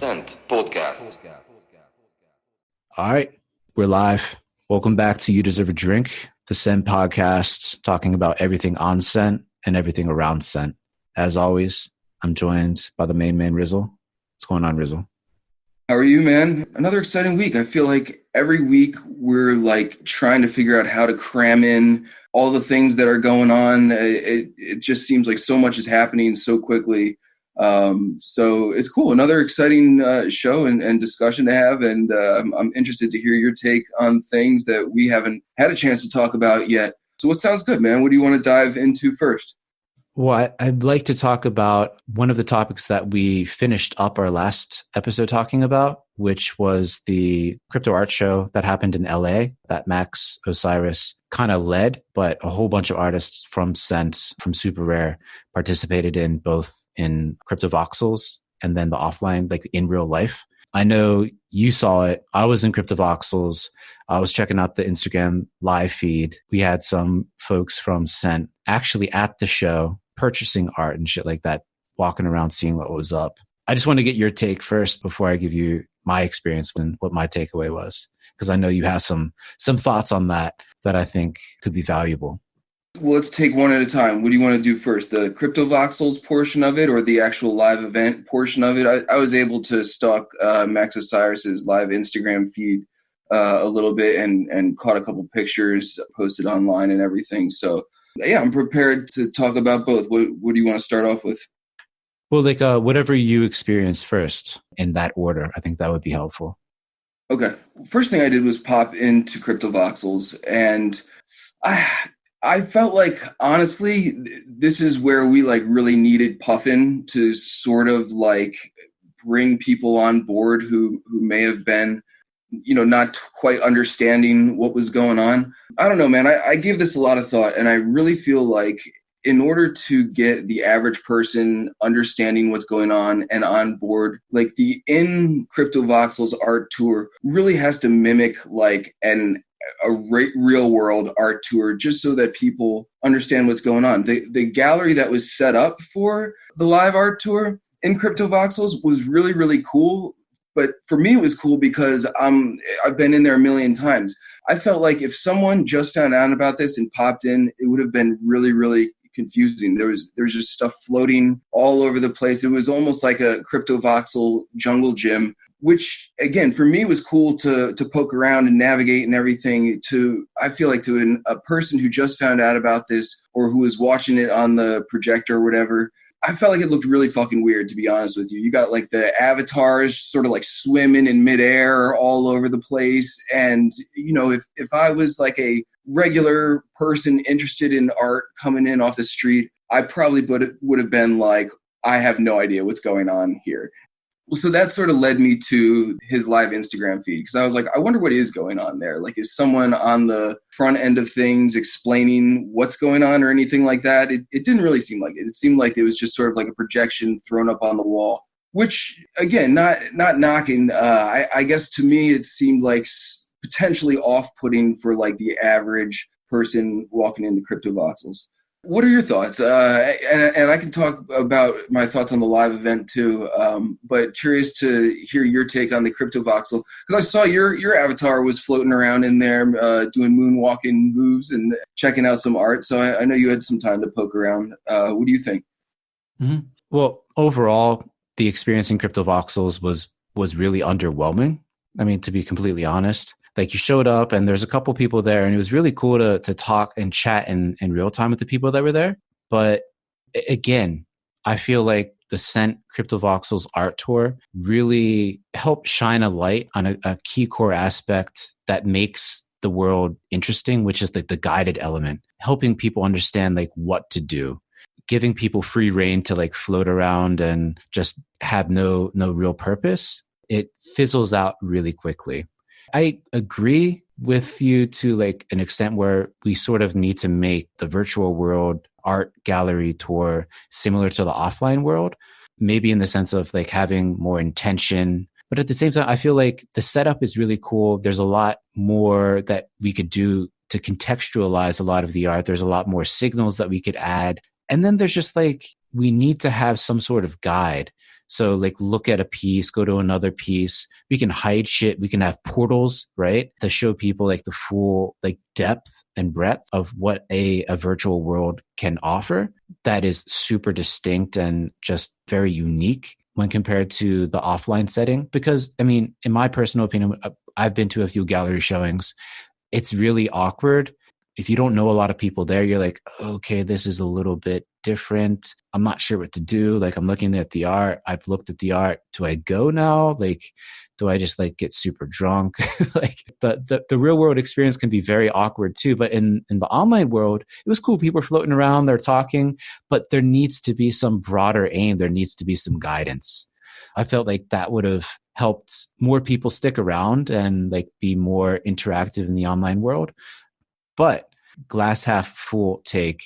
Cent Podcast. All right, we're live. Welcome back to You Deserve a Drink, the Cent Podcast, talking about everything on Cent and everything around Cent. As always, I'm joined by the main man, Rizzle. What's going on, Rizzle? How are you, man? Another exciting week. I feel like every week we're like trying to figure out how to cram in all the things that are going on. It just seems like so much is happening so quickly. So it's cool. Another exciting show and discussion to have. And I'm interested to hear your take on things that we haven't had a chance to talk about yet. So what sounds good, man? What do you want to dive into first? Well, I'd like to talk about one of the topics that we finished up our last episode talking about, which was the crypto art show that happened in LA that Max Osiris kind of led, but a whole bunch of artists from Cent, from Super Rare, participated in both in Crypto Voxels and then the offline, like in real life. I know you saw it. I was in Crypto Voxels. I was checking out the Instagram live feed. We had some folks from Cent actually at the show purchasing art and shit like that, walking around seeing what was up. I just want to get your take first before I give you my experience and what my takeaway was, because I know you have some thoughts on that I think could be valuable. Well, let's take one at a time. What do you want to do first? The Crypto Voxels portion of it or the actual live event portion of it? I was able to stalk Max Osiris's live Instagram feed a little bit and caught a couple pictures posted online and everything. So yeah, I'm prepared to talk about both. What do you want to start off with? Well, like whatever you experienced first in that order, I think that would be helpful. Okay. First thing I did was pop into Crypto Voxels, and I felt like, honestly, this is where we like really needed Puffin to sort of like bring people on board who may have been, not quite understanding what was going on. I don't know, man. I gave this a lot of thought, and I really feel like in order to get the average person understanding what's going on and on board, like the In Crypto Voxels art tour really has to mimic like a real world art tour, just so that people understand what's going on. The gallery that was set up for the live art tour in Crypto Voxels was really, really cool. But for me, it was cool because I've been in there a million times. I felt like if someone just found out about this and popped in, it would have been really, really confusing. There was just stuff floating all over the place. It was almost like a Crypto Voxel jungle gym, which again, for me was cool to poke around and navigate and everything. I feel like to a person who just found out about this or who was watching it on the projector or whatever, I felt like it looked really fucking weird, to be honest with you. You got like the avatars sort of like swimming in midair all over the place. And, if I was like a regular person interested in art coming in off the street, I probably would have been like, I have no idea what's going on here. So that sort of led me to his live Instagram feed, because I was like, I wonder what is going on there. Like, is someone on the front end of things explaining what's going on or anything like that? It didn't really seem like it. It seemed like it was just sort of like a projection thrown up on the wall, which, again, not knocking. I guess to me it seemed like potentially off-putting for like the average person walking into Crypto Voxels. What are your thoughts? And I can talk about my thoughts on the live event too, but curious to hear your take on the Crypto Voxel, because I saw your avatar was floating around in there doing moonwalking moves and checking out some art. So I know you had some time to poke around. What do you think? Mm-hmm. Well, overall, the experience in Crypto Voxels was really underwhelming. I mean, to be completely honest. Like, you showed up and there's a couple people there, and it was really cool to talk and chat in real time with the people that were there. But again, I feel like the Cent Crypto Voxels art tour really helped shine a light on a key core aspect that makes the world interesting, which is like the guided element, helping people understand like what to do, giving people free reign to like float around and just have no real purpose. It fizzles out really quickly. I agree with you to like an extent where we sort of need to make the virtual world art gallery tour similar to the offline world, maybe in the sense of like having more intention. But at the same time, I feel like the setup is really cool. There's a lot more that we could do to contextualize a lot of the art. There's a lot more signals that we could add. And then there's just like, we need to have some sort of guide So like look at a piece, go to another piece. We can hide shit. We can have portals, right? To show people like the full like depth and breadth of what a virtual world can offer. That is super distinct and just very unique when compared to the offline setting. Because I mean, in my personal opinion, I've been to a few gallery showings. It's really awkward. If you don't know a lot of people there, you're like, okay, this is a little bit different. I'm not sure what to do. Like, I'm looking at the art. I've looked at the art. Do I go now? Like, do I just like get super drunk? Like the real world experience can be very awkward too. But in the online world, it was cool. People are floating around, they're talking, but there needs to be some broader aim. There needs to be some guidance. I felt like that would have helped more people stick around and like be more interactive in the online world. But glass half full take,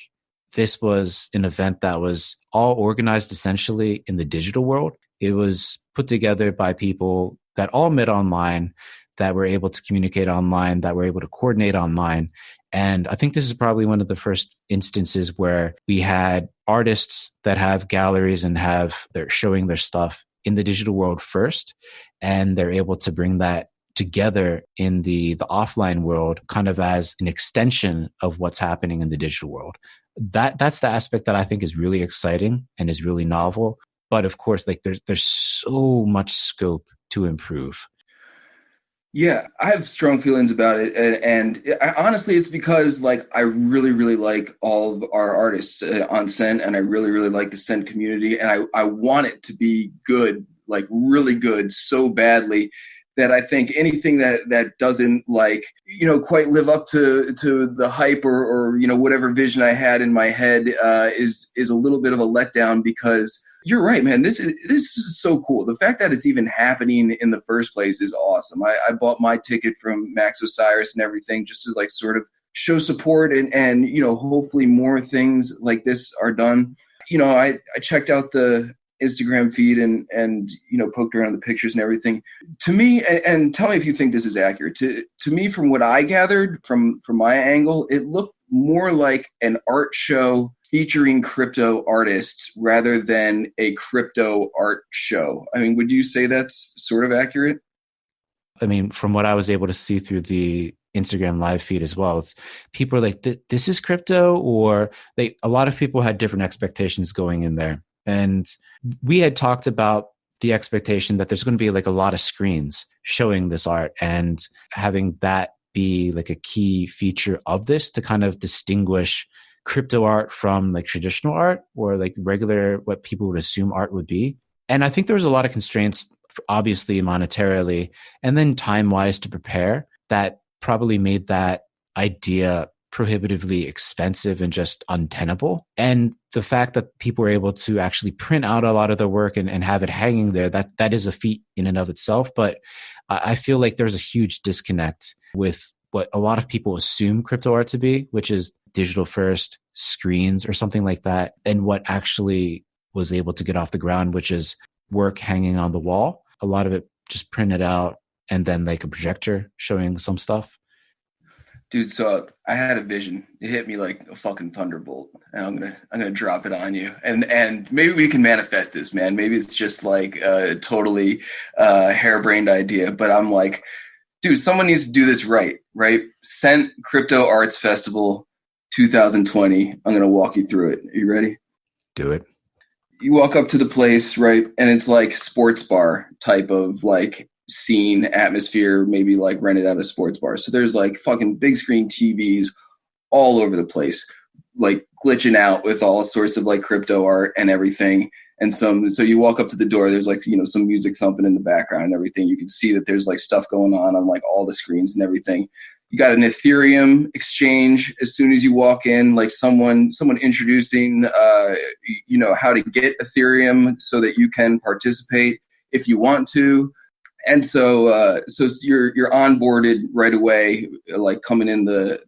this was an event that was all organized essentially in the digital world. It was put together by people that all met online, that were able to communicate online, that were able to coordinate online. And I think this is probably one of the first instances where we had artists that have galleries and they're showing their stuff in the digital world first, and they're able to bring that together in the offline world kind of as an extension of what's happening in the digital world. That's the aspect that I think is really exciting and is really novel. But of course, like there's so much scope to improve. Yeah, I have strong feelings about it, honestly, it's because like I really, really like all of our artists on Scent, and I really, really like the Scent community, and I want it to be good, like really good, so badly that I think anything that doesn't like quite live up to the hype or whatever vision I had in my head is a little bit of a letdown, because you're right, man. This is so cool. The fact that it's even happening in the first place is awesome. I bought my ticket from Max Osiris and everything just to like sort of show support and hopefully more things like this are done. I checked out the Instagram feed and poked around the pictures and everything. To me, and tell me if you think this is accurate. To me, from what I gathered from my angle, it looked more like an art show featuring crypto artists rather than a crypto art show. I mean, would you say that's sort of accurate? I mean, from what I was able to see through the Instagram live feed as well, it's people are like, this is crypto, or a lot of people had different expectations going in there. And we had talked about the expectation that there's going to be like a lot of screens showing this art, and having that be like a key feature of this to kind of distinguish crypto art from like traditional art or like regular, what people would assume art would be. And I think there was a lot of constraints, obviously monetarily, and then time-wise to prepare, that probably made that idea prohibitively expensive and just untenable. And the fact that people were able to actually print out a lot of their work and have it hanging there, that is a feat in and of itself. But I feel like there's a huge disconnect with what a lot of people assume crypto art to be, which is digital first, screens or something like that, and what actually was able to get off the ground, which is work hanging on the wall. A lot of it just printed out, and then like a projector showing some stuff. Dude, so I had a vision. It hit me like a fucking thunderbolt, and I'm gonna drop it on you. And maybe we can manifest this, man. Maybe it's just like a totally harebrained idea, but I'm like, dude, someone needs to do this right? Scent Crypto Arts Festival 2020. I'm gonna walk you through it. Are you ready? Do it. You walk up to the place, right? And it's like sports bar type of like scene, atmosphere, maybe like rented out a sports bar. So there's like fucking big screen TVs all over the place, like glitching out with all sorts of like crypto art and everything. And so you walk up to the door, there's like, some music thumping in the background and everything. You can see that there's like stuff going on like all the screens and everything. You got an Ethereum exchange as soon as you walk in, like someone introducing, how to get Ethereum so that you can participate if you want to. And so you're onboarded right away, like coming in the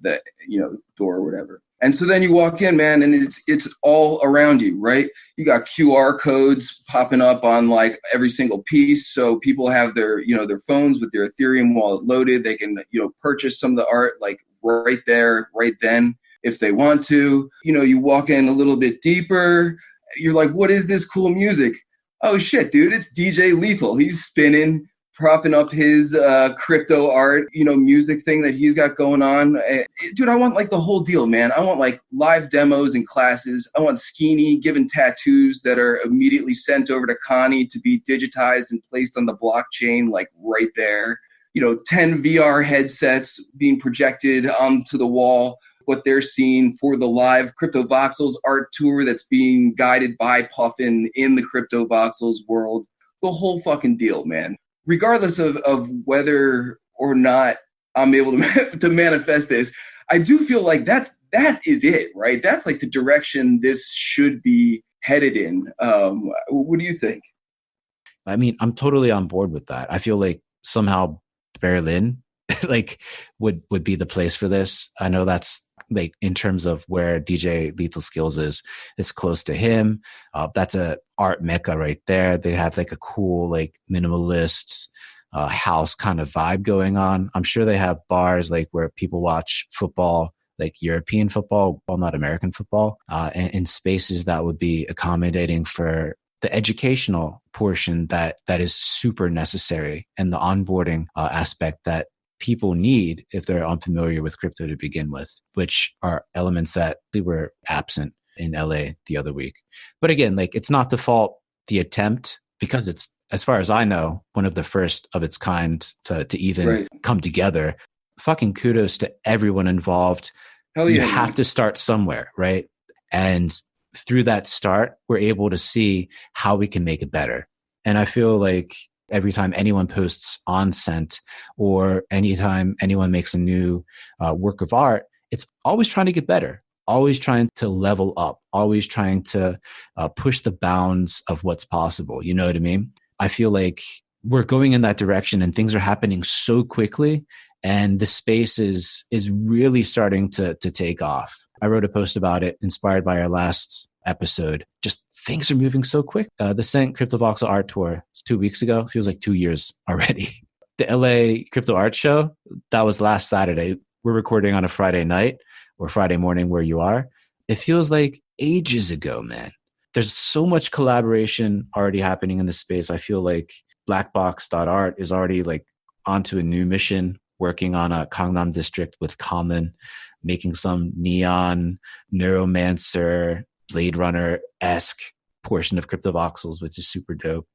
door or whatever. And so then you walk in, man, and it's all around you, right? You got QR codes popping up on like every single piece. So people have their phones with their Ethereum wallet loaded. They can, purchase some of the art like right there, right then, if they want to. You walk in a little bit deeper. You're like, what is this cool music? Oh shit, dude, it's DJ Lethal. He's spinning, propping up his crypto art, music thing that he's got going on. Dude, I want like the whole deal, man. I want like live demos and classes. I want Skeeny giving tattoos that are immediately sent over to Connie to be digitized and placed on the blockchain, like right there. 10 VR headsets being projected onto the wall, what they're seeing for the live Crypto Voxels art tour that's being guided by Puffin in the Crypto Voxels world. The whole fucking deal, man. Regardless of whether or not I'm able to manifest this, I do feel like that is it, right? That's like the direction this should be headed in. What do you think? I mean, I'm totally on board with that. I feel like somehow Berlin like would be the place for this. I know that's like in terms of where DJ Lethal Skills is, it's close to him. That's a art mecca right there. They have like a cool like minimalist house kind of vibe going on. I'm sure they have bars like where people watch football, like European football, well, not American football, and spaces that would be accommodating for the educational portion that is super necessary, and the onboarding aspect that people need if they're unfamiliar with crypto to begin with, which are elements that were absent in LA the other week. But again, like it's not to fault the attempt, because it's, as far as I know, one of the first of its kind to even come together. Fucking kudos to everyone involved. Hell yeah, you have to start somewhere, right? And through that start, we're able to see how we can make it better. And I feel like every time anyone posts on Cent, or anytime anyone makes a new work of art, it's always trying to get better, always trying to level up, always trying to push the bounds of what's possible. You know what I mean? I feel like we're going in that direction, and things are happening so quickly, and the space is really starting to take off. I wrote a post about it inspired by our last episode. Just things are moving so quick. The Cent Crypto Voxel Art Tour, it's 2 weeks ago. Feels like 2 years already. The LA Crypto Art Show, that was last Saturday. We're recording on a Friday night or Friday morning where you are. It feels like ages ago, man. There's so much collaboration already happening in the space. I feel like blackbox.art is already like onto a new mission, working on a Gangnam district with Common, making some neon neuromancer Blade Runner-esque portion of Crypto Voxels, which is super dope.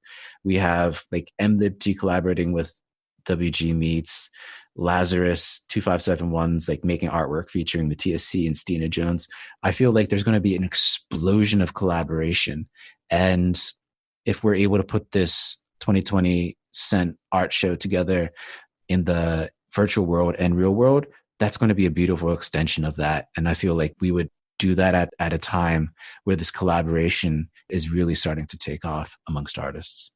We have like MLibT collaborating with WG Meets, Lazarus 2571's like making artwork featuring Matthias C. and Stina Jones. I feel like there's going to be an explosion of collaboration. And if we're able to put this 2020 Cent art show together in the virtual world and real world, that's going to be a beautiful extension of that. And I feel like we would do that at a time where this collaboration is really starting to take off amongst artists.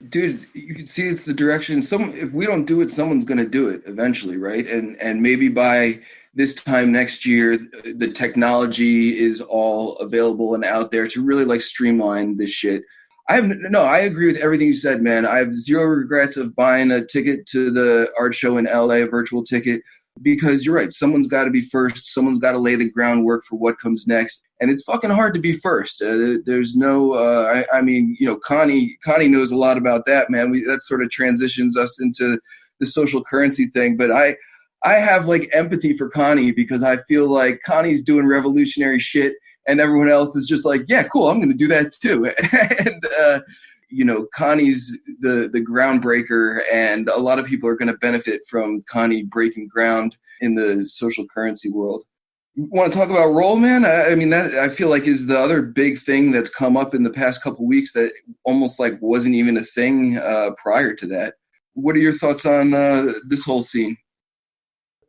Dude, you can see it's the direction. If we don't do it, someone's going to do it eventually, right? And maybe by this time next year, the technology is all available and out there to really like streamline this shit. I agree with everything you said, man. I have zero regrets of buying a ticket to the art show in LA, a virtual ticket. Because you're right, someone's got to be first. Someone's got to lay the groundwork for what comes next, and it's fucking hard to be first. There's no, Connie knows a lot about that, man. That sort of transitions us into the social currency thing. But I have like empathy for Connie, because I feel like Connie's doing revolutionary shit, and everyone else is just like, yeah, cool, I'm going to do that too. And Connie's the groundbreaker, and a lot of people are going to benefit from Connie breaking ground in the social currency world. You want to talk about Roll, man? I mean, that I feel like is the other big thing that's come up in the past couple of weeks that almost like wasn't even a thing prior to that. What are your thoughts on this whole scene?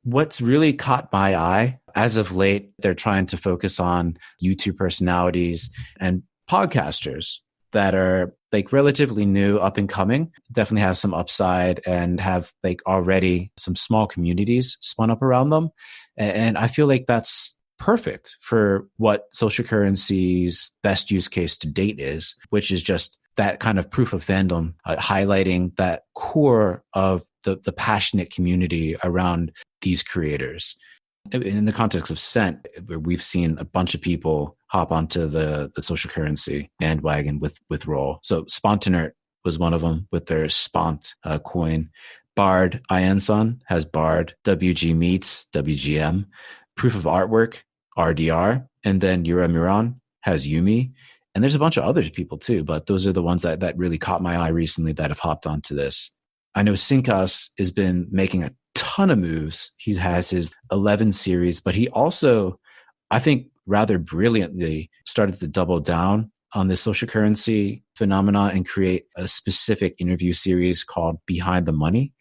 What's really caught my eye as of late, they're trying to focus on YouTube personalities and podcasters that are like relatively new, up and coming, definitely have some upside and have like already some small communities spun up around them. And I feel like that's perfect for what social currency's best use case to date is, which is just that kind of proof of fandom, highlighting that core of the passionate community around these creators. In the context of Cent, where we've seen a bunch of people hop onto the social currency bandwagon with Roll. So Spontanert was one of them with their Spont coin. Bard Ianson has Bard. WG Meets WGM. Proof of Artwork RDR, and then Yura Miran has Yumi. And there's a bunch of other people too, but those are the ones that really caught my eye recently that have hopped onto this. I know Sinkas has been making a ton of moves. He has his 11 series, but he also, I think, rather brilliantly started to double down on this social currency phenomena and create a specific interview series called Behind the Money,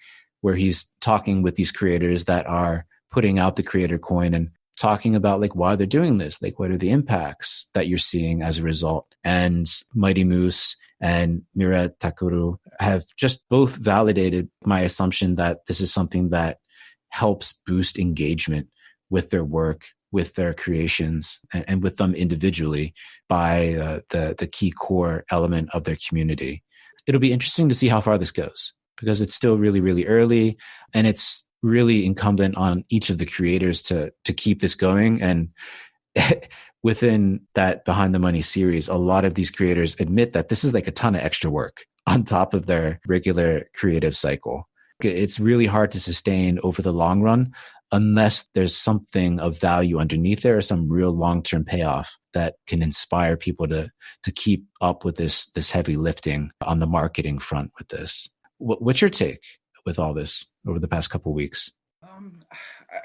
where he's talking with these creators that are putting out the creator coin and talking about like why they're doing this, like what are the impacts that you're seeing as a result. And Mighty Moose and Mira Takuru have just both validated my assumption that this is something that helps boost engagement with their work, with their creations, and with them individually by the key core element of their community. It'll be interesting to see how far this goes because it's still really, really early, and it's really incumbent on each of the creators to keep this going. And within that Behind the Money series, a lot of these creators admit that this is like a ton of extra work on top of their regular creative cycle. It's really hard to sustain over the long run unless there's something of value underneath there or some real long-term payoff that can inspire people to keep up with this heavy lifting on the marketing front with this. What's your take with all this over the past couple of weeks?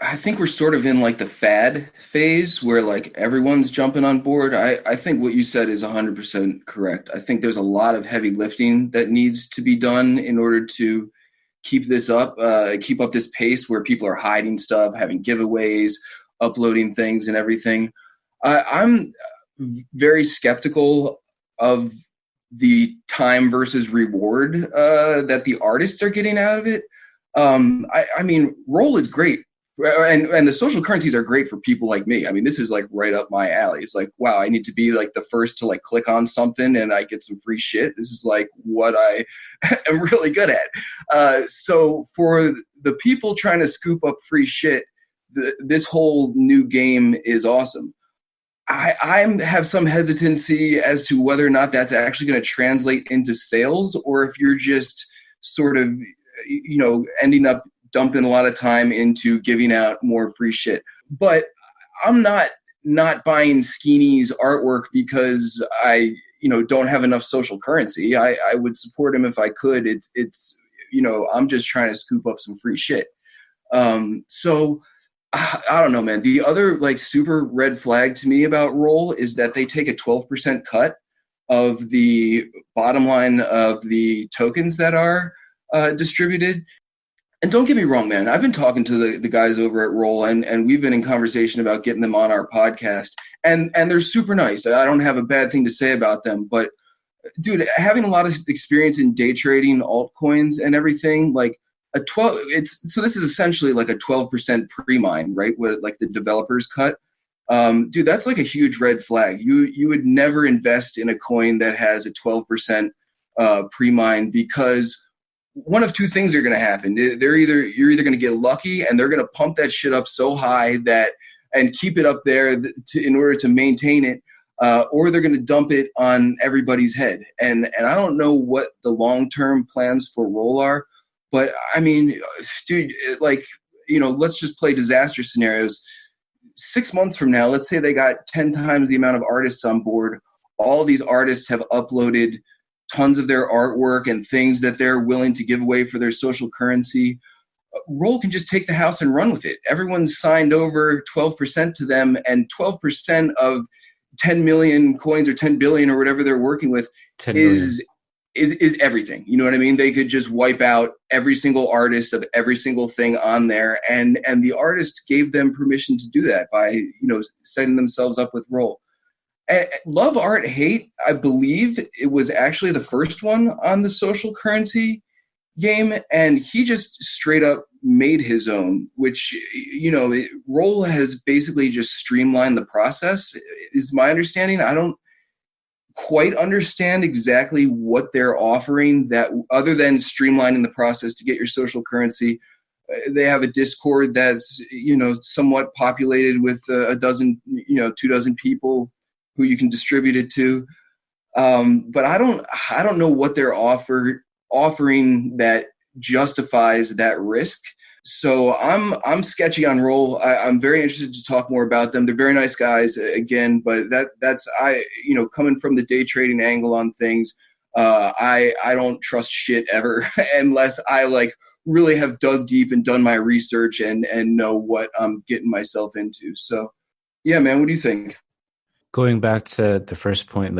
I think we're sort of in like the fad phase where like everyone's jumping on board. I think what you said is 100% correct. I think there's a lot of heavy lifting that needs to be done in order to keep this up, keep up this pace where people are hiding stuff, having giveaways, uploading things and everything. I'm very skeptical of the time versus reward that the artists are getting out of it. I mean, Roll is great. And the social currencies are great for people like me. I mean, this is like right up my alley. It's like, wow, I need to be like the first to like click on something and I get some free shit. This is like what I am really good at. So for the people trying to scoop up free shit, this whole new game is awesome. I have some hesitancy as to whether or not that's actually going to translate into sales or if you're just sort of, ending up dumping a lot of time into giving out more free shit. But I'm not buying Skeeny's artwork because I, don't have enough social currency. I would support him if I could. It's I'm just trying to scoop up some free shit. So I don't know, man. The other like super red flag to me about Roll is that they take a 12% cut of the bottom line of the tokens that are distributed. And don't get me wrong, man. I've been talking to the guys over at Roll, and we've been in conversation about getting them on our podcast. And they're super nice. I don't have a bad thing to say about them. But, dude, having a lot of experience in day trading altcoins and everything, like so this is essentially like a 12% pre-mine, right? What like the developers cut. Dude, that's like a huge red flag. You would never invest in a coin that has a 12% pre-mine because one of two things are going to happen. You're either going to get lucky and they're going to pump that shit up so high and keep it up there in order to maintain it, or they're going to dump it on everybody's head. And I don't know what the long-term plans for Roll are, but I mean, dude, like, let's just play disaster scenarios. 6 months from now, let's say they got 10 times the amount of artists on board. All these artists have uploaded tons of their artwork and things that they're willing to give away for their social currency. Roll can just take the house and run with it. Everyone's signed over 12% to them, and 12% of 10 million coins or 10 billion or whatever they're working with is everything. You know what I mean? They could just wipe out every single artist of every single thing on there. And the artists gave them permission to do that by, setting themselves up with Roll. And Love Art Hate, I believe it was actually the first one on the social currency game, and he just straight up made his own, which, Roll has basically just streamlined the process, is my understanding. I don't quite understand exactly what they're offering that other than streamlining the process to get your social currency. They have a Discord that's, somewhat populated with a dozen, 2 dozen people who you can distribute it to. But I don't know what they're offering that justifies that risk. So I'm sketchy on Roll. I'm very interested to talk more about them. They're very nice guys, again, but that's coming from the day trading angle on things. I don't trust shit ever unless I really have dug deep and done my research and know what I'm getting myself into. So yeah, man, what do you think? Going back to the first point,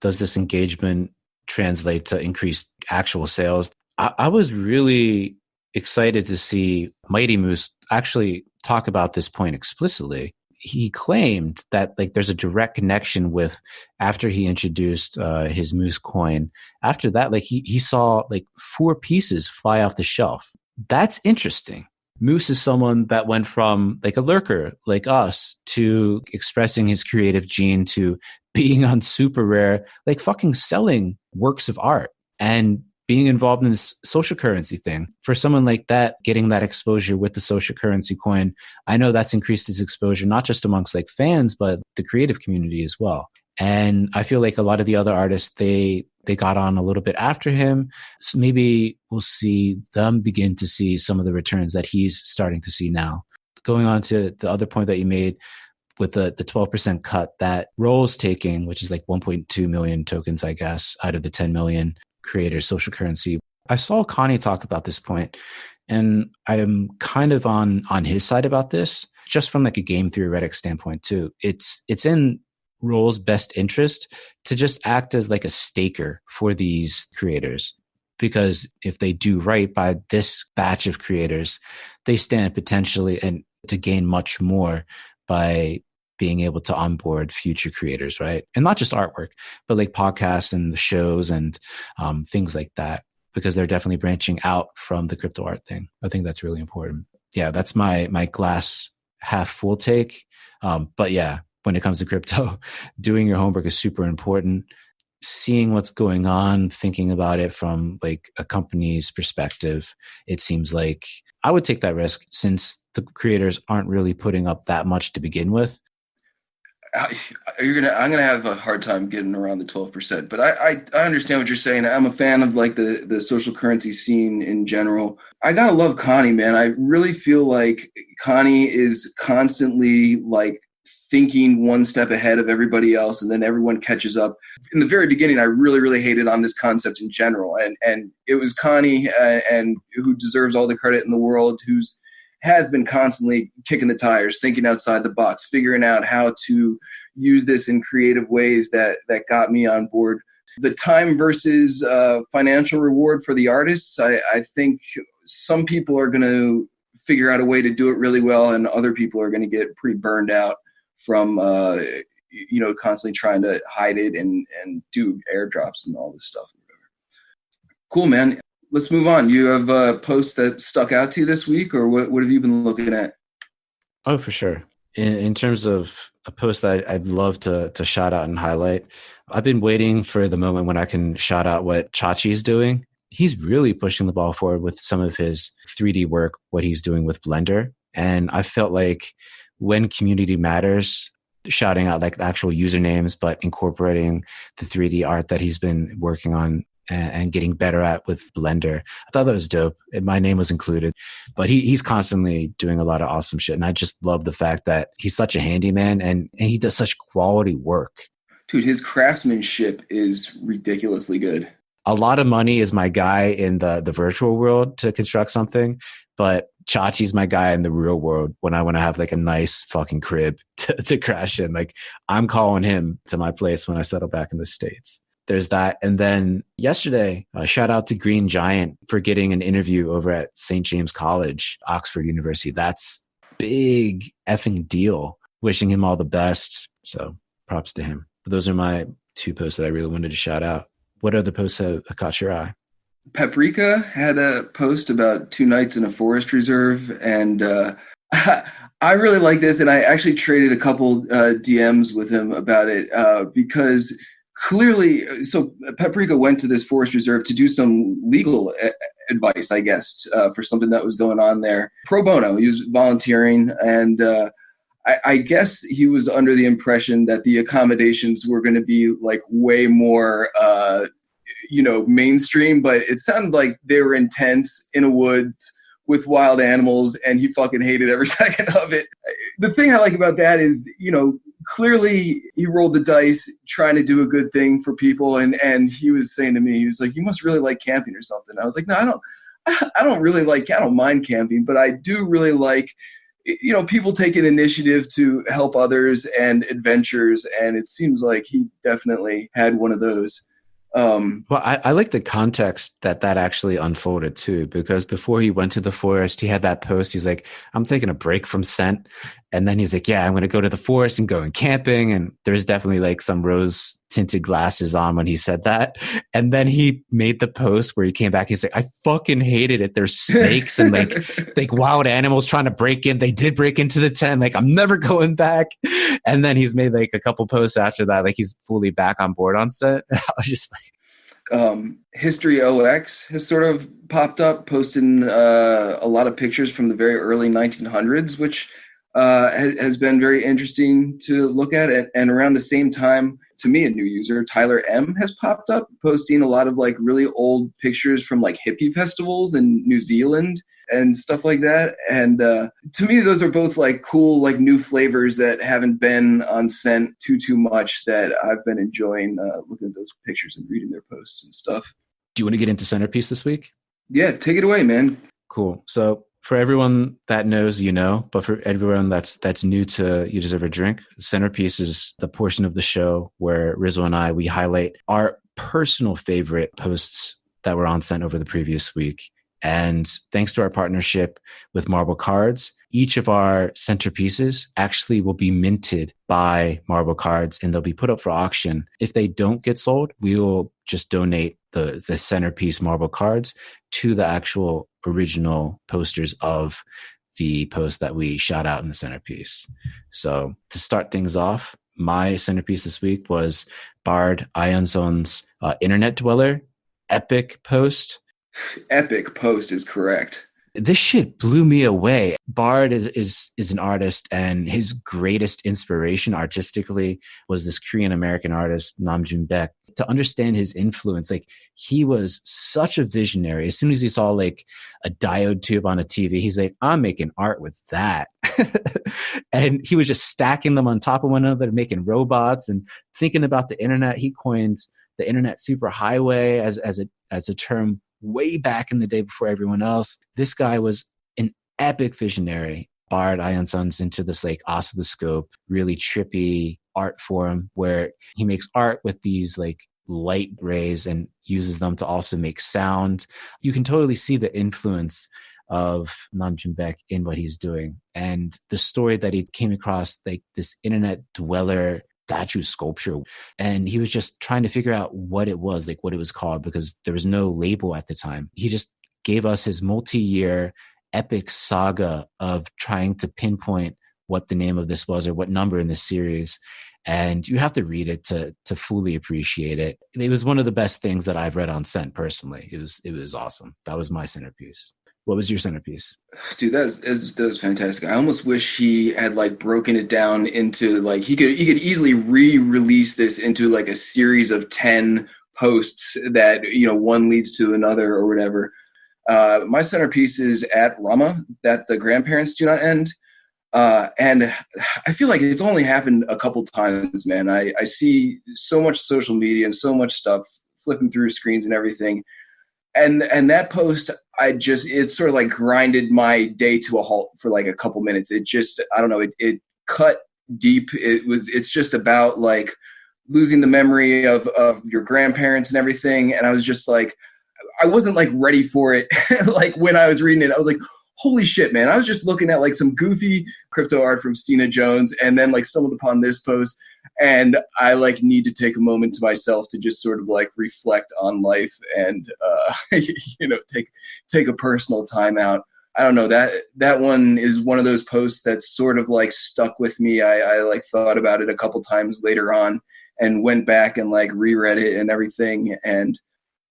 does this engagement translate to increased actual sales? I was really excited to see Mighty Moose actually talk about this point explicitly. He claimed that there's a direct connection with after he introduced his Moose coin. After that, he saw 4 pieces fly off the shelf. That's interesting. Moose is someone that went from a lurker like us to expressing his creative gene to being on super rare, fucking selling works of art and being involved in this social currency thing. For someone like that, getting that exposure with the social currency coin, I know that's increased his exposure, not just amongst fans, but the creative community as well. And I feel like a lot of the other artists, they got on a little bit after him. So maybe we'll see them begin to see some of the returns that he's starting to see now. Going on to the other point that you made with the 12% cut that Roll's taking, which is 1.2 million tokens, I guess, out of the 10 million creators social currency. I saw Connie talk about this point, and I am kind of on his side about this, just from a game theoretic standpoint too. It's in Roll's best interest to just act as a staker for these creators, because if they do right by this batch of creators, they stand potentially and to gain much more by being able to onboard future creators, right? And not just artwork, but podcasts and the shows and things like that, because they're definitely branching out from the crypto art thing. I think that's really important. Yeah, that's my glass half full take. But yeah, when it comes to crypto, doing your homework is super important. Seeing what's going on, thinking about it from a company's perspective, it seems like I would take that risk since the creators aren't really putting up that much to begin with. I'm gonna have a hard time getting around the 12%, but I understand what you're saying. I'm a fan of the social currency scene in general. I gotta love Connie, man. I really feel like Connie is constantly thinking one step ahead of everybody else, and then everyone catches up. In the very beginning, I really hated on this concept in general, and it was Connie, and who deserves all the credit in the world, has been constantly kicking the tires, thinking outside the box, figuring out how to use this in creative ways that got me on board. The time versus financial reward for the artists, I think some people are going to figure out a way to do it really well, and other people are going to get pretty burned out from constantly trying to hide it and do airdrops and all this stuff. Cool, man. Let's move on. You have a post that stuck out to you this week, or what have you been looking at? Oh, for sure. In terms of a post that I'd love to shout out and highlight, I've been waiting for the moment when I can shout out what Chachi's doing. He's really pushing the ball forward with some of his 3D work, what he's doing with Blender. And I felt like when community matters, shouting out the actual usernames, but incorporating the 3D art that he's been working on and getting better at with Blender. I thought that was dope. My name was included, but he's constantly doing a lot of awesome shit. And I just love the fact that he's such a handyman and he does such quality work. Dude, his craftsmanship is ridiculously good. A lot of money is my guy in the virtual world to construct something, but Chachi's my guy in the real world when I want to have a nice fucking crib to crash in. I'm calling him to my place when I settle back in the States. There's that. And then yesterday, shout out to Green Giant for getting an interview over at St. James College, Oxford University. That's big effing deal. Wishing him all the best. So props to him. But those are my 2 posts that I really wanted to shout out. What other posts have caught your eye? Paprika had a post about 2 nights in a forest reserve. And I really like this. And I actually traded a couple DMs with him about it because clearly, so Paprika went to this forest reserve to do some legal advice, I guess, for something that was going on there. Pro bono, he was volunteering, and I guess he was under the impression that the accommodations were going to be like way more, mainstream, but it sounded like they were intense in a woods with wild animals, and he fucking hated every second of it. The thing I like about that is, clearly he rolled the dice trying to do a good thing for people, and he was saying to me, he was like, "You must really like camping or something." I was like, "No, I don't mind camping, but I do really like, people taking initiative to help others and adventures," and it seems like he definitely had one of those. Well, I like the context that actually unfolded too, because before he went to the forest, he had that post. He's like, I'm taking a break from scent. And then he's like, yeah, I'm going to go to the forest and going camping. And there's definitely like some rose tinted glasses on when he said that. And then he made the post where he came back. He's like, I fucking hated it. There's snakes and like wild animals trying to break in. They did break into the tent. Like, I'm never going back. And then he's made like a couple posts after that. Like he's fully back on board on set. I was just like, History OX has sort of popped up, posting a lot of pictures from the very early 1900s, which has been very interesting to look at. And around the same time, to me, a new user, Tyler M, has popped up, posting a lot of like really old pictures from like hippie festivals in New Zealand and stuff like that. And to me, those are both like cool, like new flavors that haven't been on scent too much, that I've been enjoying looking at those pictures and reading their posts and stuff. Do you want to get into Centerpiece this week? Yeah, take it away, man. Cool. So for everyone that knows, but for everyone that's new to You Deserve a Drink, Centerpiece is the portion of the show where Rizzo and I, we highlight our personal favorite posts that were on scent over the previous week. And thanks to our partnership with Marble Cards, each of our centerpieces actually will be minted by Marble Cards, and they'll be put up for auction. If they don't get sold, we will just donate the centerpiece Marble Cards to the actual original posters of the post that we shot out in the centerpiece. So to start things off, my centerpiece this week was Bard Ionson's Internet Dweller epic post. Epic post is correct. This shit blew me away. Bard is an artist, and his greatest inspiration artistically was this Korean American artist, Namjoon Baek. To understand his influence, like, he was such a visionary. As soon as he saw like a diode tube on a TV, he's like, I'm making art with that. And he was just stacking them on top of one another, making robots and thinking about the internet. He coined the internet superhighway as a term way back in the day before everyone else. This guy was an epic visionary. Bard Ionson's into this like oscilloscope, really trippy art form where he makes art with these like light rays and uses them to also make sound. You can totally see the influence of Namjoon Baek in what he's doing. And the story that he came across, like this internet dweller statue sculpture, and he was just trying to figure out what it was, like what it was called, because there was no label at the time. He just gave us his multi-year epic saga of trying to pinpoint what the name of this was or what number in this series. And you have to read it to fully appreciate it. It was one of the best things that I've read on scent personally. It was awesome. That was my centerpiece. What was your centerpiece? Dude, that was fantastic. I almost wish he had like broken it down into like he could easily re-release this into like a series of 10 posts that, one leads to another or whatever. My centerpiece is at Rama, that the grandparents do not end. And I feel like it's only happened a couple times, man. I see so much social media and so much stuff flipping through screens and everything. And that post, it sort of like grinded my day to a halt for like a couple minutes. It just, I don't know, it cut deep. It's just about like losing the memory of your grandparents and everything. And I was just like, I wasn't like ready for it. Like when I was reading it, I was like, holy shit, man. I was just looking at like some goofy crypto art from Stina Jones and then like stumbled upon this post. And I like need to take a moment to myself to just sort of like reflect on life and, take a personal time out. I don't know, that one is one of those posts that's sort of like stuck with me. I like thought about it a couple times later on and went back and like reread it and everything. And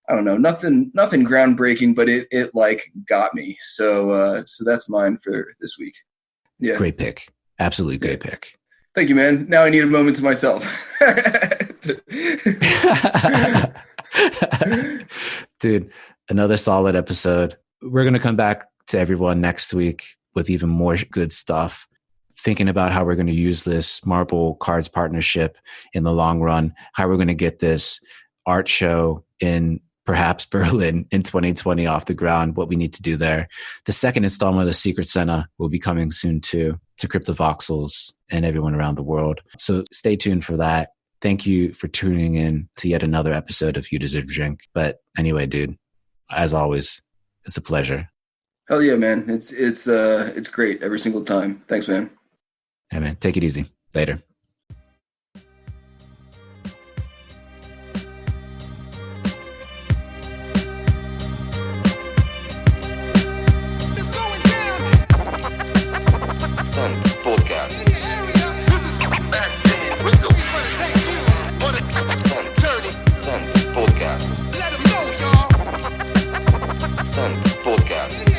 I don't know, nothing groundbreaking, but it like got me. So that's mine for this week. Yeah. Great pick. Absolutely great pick. Thank you, man. Now I need a moment to myself. Dude, another solid episode. We're going to come back to everyone next week with even more good stuff, thinking about how we're going to use this Marble Cards partnership in the long run, how we're going to get this art show in perhaps Berlin in 2020 off the ground, what we need to do there. The second installment of Secret Santa will be coming soon too, to Cryptovoxels and everyone around the world. So stay tuned for that. Thank you for tuning in to yet another episode of You Deserve a Drink. But anyway, dude, as always, it's a pleasure. Hell yeah, man. It's great every single time. Thanks, man. Hey, man. Take it easy. Later. Podcast. Podcast.